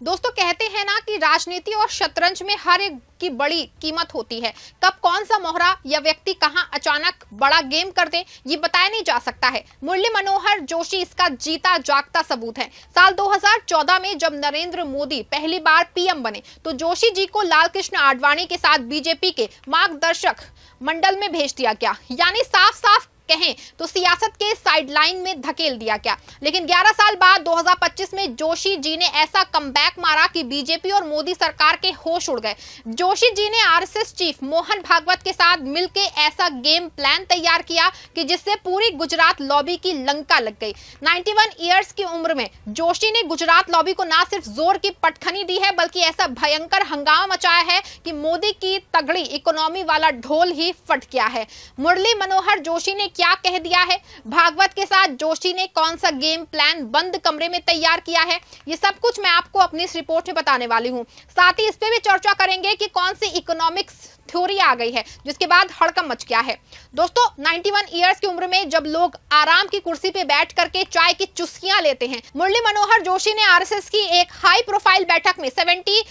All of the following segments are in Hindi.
दोस्तों कहते हैं ना कि राजनीति और शतरंज में हर एक की बड़ी कीमत होती है। कब कौन सा मोहरा या व्यक्ति कहां अचानक बड़ा गेम कर दे ये बताया नहीं जा सकता है। मुरली मनोहर जोशी इसका जीता जागता सबूत है। साल 2014 में जब नरेंद्र मोदी पहली बार पीएम बने तो जोशी जी को लाल कृष्ण आडवाणी के साथ बीजेपी के मार्गदर्शक मंडल में भेज दिया गया, यानी साफ साफ कहें तो सियासत के साइडलाइन में धकेल दिया गया। लेकिन 11 साल बाद 2025 में जोशी जी ने ऐसा कमबैक मारा कि बीजेपी और मोदी सरकार के होश उड़ गए। जोशी जी ने आरएसएस चीफ मोहन भागवत के साथ मिलकर ऐसा गेम प्लान तैयार किया कि जिससे पूरी गुजरात लॉबी की लंका लग गई। 91 ईयर्स की उम्र में जोशी ने गुजरात लॉबी को ना सिर्फ जोर की पटखनी दी है बल्कि ऐसा भयंकर हंगामा मचाया है कि मोदी की तगड़ी इकोनॉमी वाला ढोल ही फट गया है। मुरली मनोहर जोशी ने क्या कह दिया है, भागवत के साथ जोशी ने कौन सा गेम प्लान बंद कमरे में तैयार किया है, ये सब कुछ मैं आपको अपनी इस रिपोर्ट में बताने वाली हूं। साथ ही इस पे भी चर्चा करेंगे कि कौन सी इकोनॉमिक्स थ्योरी आ गई है जिसके बाद हड़कंप मच गया है। दोस्तों 91 ईयर्स की उम्र में जब लोग आराम की कुर्सी पे बैठ करके चाय की चुस्कियां लेते हैं, मुरली मनोहर जोशी ने आरएसएस की एक हाई प्रोफाइल बैठक में 70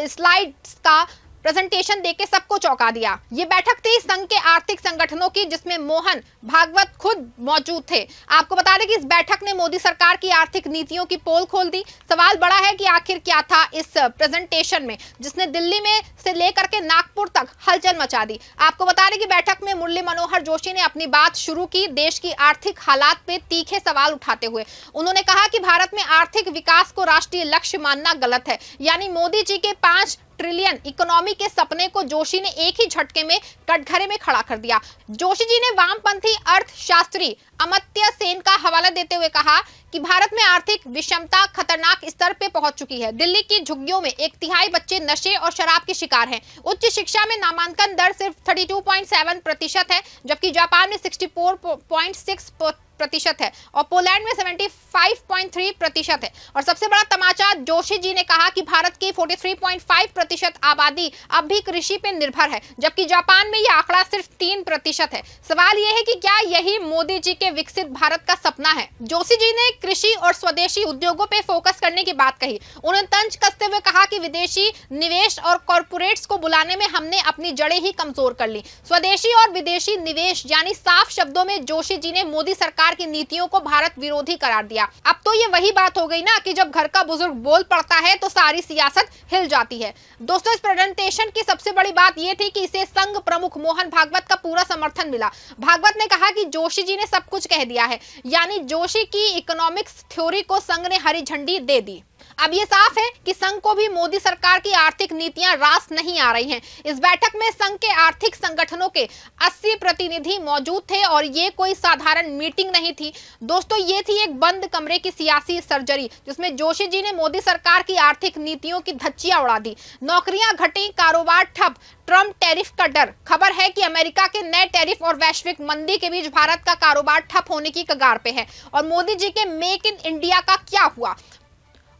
स्लाइड्स का प्रेजेंटेशन देके सबको चौंका दिया। ये बैठक थी संघ के आर्थिक संगठनों की जिसमें मोहन भागवत खुद मौजूद थे। आपको बता दें कि इस बैठक ने मोदी सरकार की आर्थिक नीतियों की पोल खोल दी। सवाल बड़ा है कि आखिर क्या था इस प्रेजेंटेशन में जिसने दिल्ली में से लेकर के नागपुर तक हलचल मचा दी। आपको बता दें कि बैठक में मुरली मनोहर जोशी ने अपनी बात शुरू की देश की आर्थिक हालात पे तीखे सवाल उठाते हुए। उन्होंने कहा कि भारत में आर्थिक विकास को राष्ट्रीय लक्ष्य मानना गलत है, यानी मोदी जी के 5 ट्रिलियन इकोनॉमी के सपने को जोशी ने एक ही झटके में कटघरे में खड़ा कर दिया। जोशी जी ने वामपंथी अर्थशास्त्री अमर्त्य सेन का हवाला देते हुए कहा कि भारत में आर्थिक विषमता खतरनाक स्तर पे पहुंच चुकी है। दिल्ली की झुग्गियों में 1/3 बच्चे नशे और शराब के शिकार हैं। उच्च शिक्षा में नामांकन दर सिर्फ 32.7% है, जबकि जापान में 64.6% है और पोलैंड में 75.3% है। और सबसे बड़ा तमाचा, जोशी जी ने कहा कि भारत की 43.5% आबादी अब भी कृषि पे निर्भर है, जबकि जापान में यह आंकड़ा सिर्फ 3% है। सवाल यह है कि क्या यही मोदी जी के विकसित भारत का सपना है? जोशी जी ने कृषि और स्वदेशी उद्योगों पे फोकस करने की बात कही। उन्होंने तंज कसते हुए कहा कि विदेशी निवेश और कॉर्पोरेट्स को बुलाने में हमने अपनी जड़ें ही कमजोर कर ली। स्वदेशी और विदेशी निवेश यानी साफ शब्दों में जोशी जी ने मोदी सरकार की नीतियों को भारत विरोधी करार दिया। अब तो ये वही बात हो गई ना कि जब घर का बुजुर्ग बोल पड़ता है तो सारी सियासत हिल जाती है। दोस्तों इस प्रेजेंटेशन की सबसे बड़ी बात यह थी कि इसे संघ प्रमुख मोहन भागवत का पूरा समर्थन मिला। भागवत ने कहा कि जोशी जी ने सब कुछ कह दिया है, यानी जोशी की इकोनॉमिक्स थ्योरी को संघ ने हरी झंडी दे दी। अब ये साफ है कि संघ को भी मोदी सरकार की आर्थिक नीतियां रास नहीं आ रही हैं। इस बैठक में संघ के आर्थिक संगठनों के 80 प्रतिनिधि मौजूद थे और ये कोई साधारण मीटिंग नहीं थी। दोस्तों ये थी एक बंद कमरे की सियासी सर्जरी जिसमें जोशी जी ने मोदी सरकार की आर्थिक नीतियों की धज्जियां उड़ा दी। नौकरियां घटी, कारोबार ठप, ट्रम्प टैरिफ का डर। खबर है कि अमेरिका के नए टैरिफ और वैश्विक मंदी के बीच भारत का कारोबार ठप होने की कगार पे है। और मोदी जी के मेक इन इंडिया का क्या हुआ?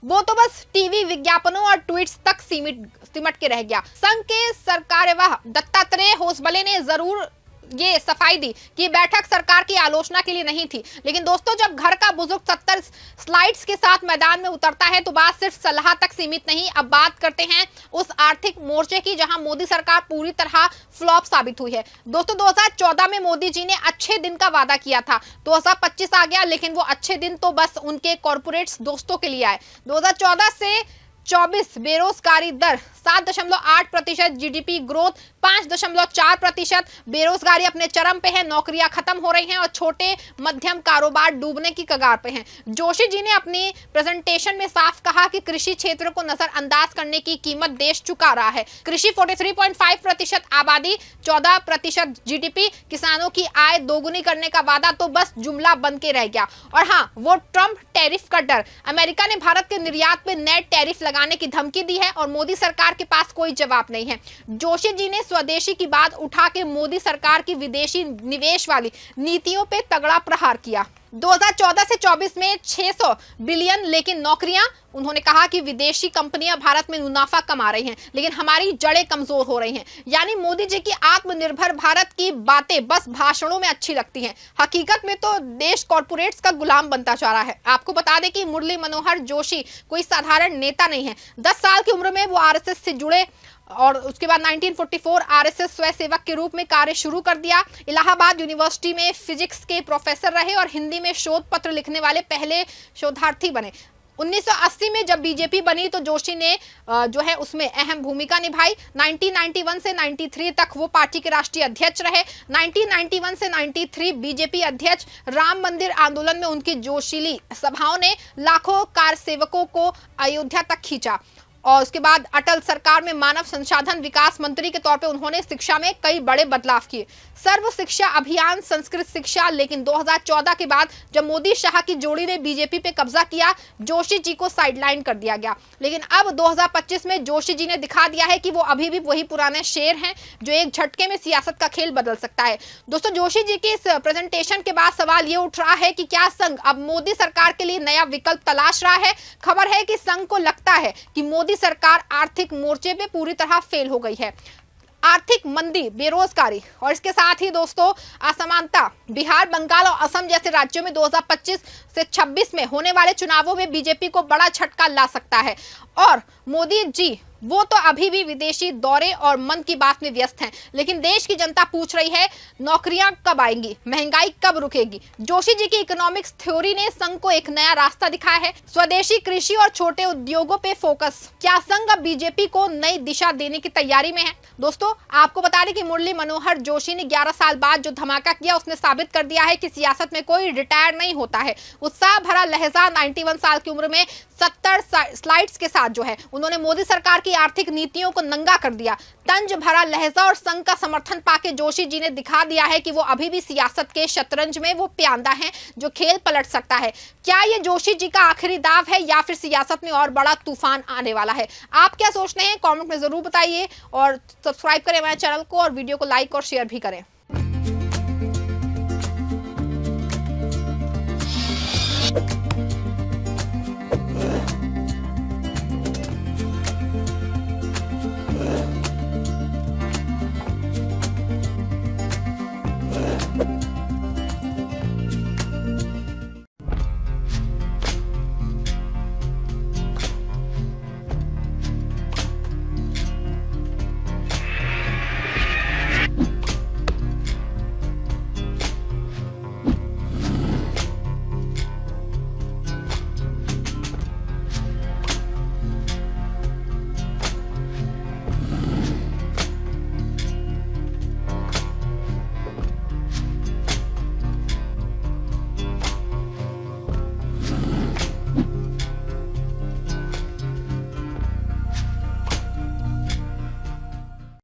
वो तो बस टीवी विज्ञापनों और ट्वीट्स तक सिमट के रह गया। संघ के सरकार्यवाह दत्तात्रेय होसबले ने जरूर ये सफाई दी कि बैठक सरकार की आलोचना के लिए नहीं थी। लेकिन दोस्तों जब घर का बुजुर्ग 70 स्लाइड्स के साथ मैदान में उतरता है तो बात सिर्फ सलाह तक सीमित नहीं। अब बात करते हैं उस आर्थिक मोर्चे की जहां मोदी सरकार पूरी तरह फ्लॉप साबित हुई है। दोस्तों 2014 में मोदी जी ने अच्छे दिन का वादा किया था। 2025 आ गया लेकिन वो अच्छे दिन तो बस उनके कॉर्पोरेट्स दोस्तों के लिए आए। 2014 से 24 बेरोजगारी दर 7.8%, जीडीपी ग्रोथ 5.4%, बेरोजगारी अपने चरम पे है, नौकरियां खत्म हो रही हैं और छोटे मध्यम कारोबार डूबने की कगार पे हैं। जोशी जी ने अपनी प्रेजेंटेशन में साफ कहा कि कृषि क्षेत्र को नजरअंदाज करने की कीमत देश चुका रहा है। कृषि 43.5% आबादी, 14% जीडीपी, किसानों की आय दोगुनी करने का वादा तो बस जुमला बन के रह गया। और हाँ, वो ट्रम्प टैरिफ का डर। अमेरिका ने भारत के निर्यात पे नए टैरिफ लगाने की धमकी दी है और मोदी सरकार के पास कोई जवाब नहीं है। जोशी जी ने स्वदेशी की बात उठा के मोदी सरकार की विदेशी निवेश वाली नीतियों पे तगड़ा प्रहार किया। 2014 से 24 में 600 बिलियन लेकिन नौकरियां, उन्होंने कहा कि विदेशी कंपनियां भारत में मुनाफा कमा रही हैं लेकिन हमारी जड़ें कमजोर हो रही हैं। यानी मोदी जी की आत्मनिर्भर भारत की बातें बस भाषणों में अच्छी लगती हैं, हकीकत में तो देश कॉर्पोरेट्स का गुलाम बनता जा रहा है। आपको बता दें कि मुरली मनोहर जोशी कोई साधारण नेता नहीं है। 10 साल की उम्र में वो आरएसएस से जुड़े और उसके बाद 1944 आरएसएस स्वयंसेवक के रूप में कार्य शुरू कर दिया। इलाहाबाद यूनिवर्सिटी में फिजिक्स के प्रोफेसर रहे और हिंदी में शोध पत्र लिखने वाले पहले शोधार्थी बने। 1980 में जब बीजेपी बनी तो जोशी ने जो है उसमें अहम भूमिका निभाई। 1991 से 93 तक वो पार्टी के राष्ट्रीय अध्यक्ष रहे। 1991 से 93 बीजेपी अध्यक्ष। राम मंदिर आंदोलन में उनकी जोशीली सभाओं ने लाखों कार सेवकों को अयोध्या तक खींचा और उसके बाद अटल सरकार में मानव संसाधन विकास मंत्री के तौर पे उन्होंने शिक्षा में कई बड़े बदलाव किए। सर्व शिक्षा अभियान, संस्कृत शिक्षा। लेकिन 2014 के बाद जब मोदी शाह की जोड़ी ने बीजेपी पे कब्जा किया, जोशी जी को साइडलाइन कर दिया गया। लेकिन अब 2025 में जोशी जी ने दिखा दिया है कि वो अभी भी वही पुराने शेर हैं जो एक झटके में सियासत का खेल बदल सकता है। दोस्तों, जोशी जी के इस प्रेजेंटेशन के बाद सवाल ये उठ रहा है कि क्या संघ अब मोदी सरकार के लिए नया विकल्प तलाश रहा है। खबर है कि संघ को लगता है कि मोदी सरकार आर्थिक मोर्चे पे पूरी तरह फेल हो गई है। आर्थिक मंदी, बेरोजगारी और इसके साथ ही दोस्तों असमानता, बिहार, बंगाल और असम जैसे राज्यों में 2025 से 26 में होने वाले चुनावों में बीजेपी को बड़ा झटका ला सकता है। और मोदी जी वो तो अभी भी विदेशी दौरे और मन की बात में व्यस्त हैं, लेकिन देश की जनता पूछ रही है नौकरियां कब आएंगी, महंगाई कब रुकेगी। जोशी जी की इकोनॉमिक्स थ्योरी ने संघ को एक नया रास्ता दिखाया है। स्वदेशी कृषि और छोटे उद्योगों पे फोकस। क्या संघ अब बीजेपी को नई दिशा देने की तैयारी में है? दोस्तों, आपको बता दें कि मुरली मनोहर जोशी ने 11 साल बाद जो धमाका किया उसने साबित कर दिया है कि सियासत में कोई रिटायर नहीं होता है। उत्साह भरा लहजा 91 साल की उम्र में 70 स्लाइड्स के साथ जो है उन्होंने मोदी सरकार की आर्थिक नीतियों को नंगा कर दिया। तंज भरा लहजा और संघ का समर्थन पाके जोशी जी ने दिखा दिया है कि वो अभी भी सियासत के शतरंज में वो प्यांदा है जो खेल पलट सकता है। क्या ये जोशी जी का आखिरी दाव है या फिर सियासत में और बड़ा तूफान आने वाला है? आप क्या सोचते हैं कमेंट में जरूर बताइए और सब्सक्राइब करें हमारे चैनल को और वीडियो को लाइक और शेयर भी करें।